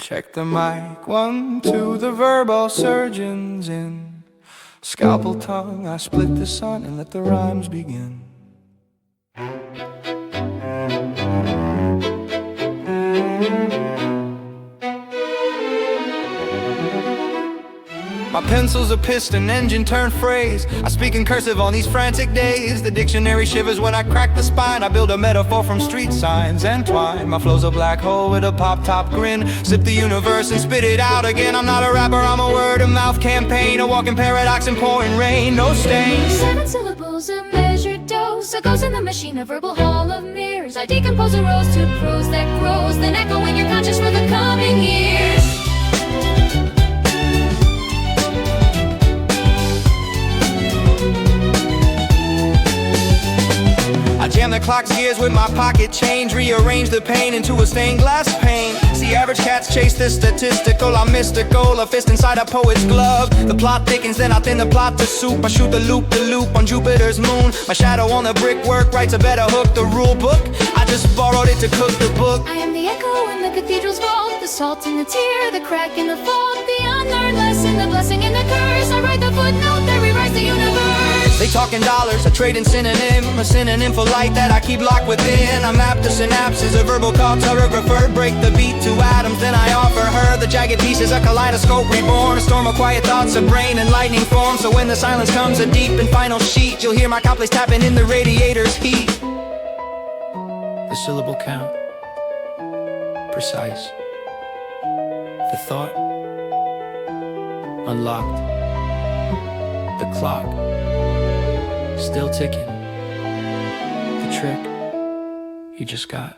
Check the mic, 1, 2, the verbal surgeon's in. Scalpel tongue, I split the sun and let the rhymes begin. My pencil's a piston, engine turned phrase. I speak in cursive on these frantic days. The dictionary shivers when I crack the spine. I build a metaphor from street signs and twine. My flow's a black hole with a pop-top grin. Sip the universe and spit it out again. I'm not a rapper, I'm a word-of-mouth campaign. A walking paradox and pouring rain, no stain. 7 syllables, a measured dose. A ghost in the machine, a verbal hall of mirrors. I decompose a rose to prose that grows, then echo in your conscious for the coming years. I jam the clock's gears with my pocket change. Rearrange the pain into a stained glass pane. See average cats chase the statistical. I'm mystical, a fist inside a poet's glove. The plot thickens, then I thin the plot to soup. I shoot the loop on Jupiter's moon. My shadow on the brickwork writes a better hook. The rule book, I just borrowed it to cook the book. I am the echo in the cathedral's vault. The salt in the tear, the crack in the fault. The unlearned lesson, the blessing in the curse. I write the footnote that rewrites the universe. They talk in dollars, I trade in synonym. A synonym for light that I keep locked within. I map the synapses, a verbal cartographer. Break the beat to atoms, then I offer her the jagged pieces, a kaleidoscope reborn. A storm of quiet thoughts, a brain and lightning form. So when the silence comes, a deep and final sheet, you'll hear my couplets tapping in the radiator's heat. The syllable count, precise. The thought, unlocked. The clock, still ticking. The trick, you just got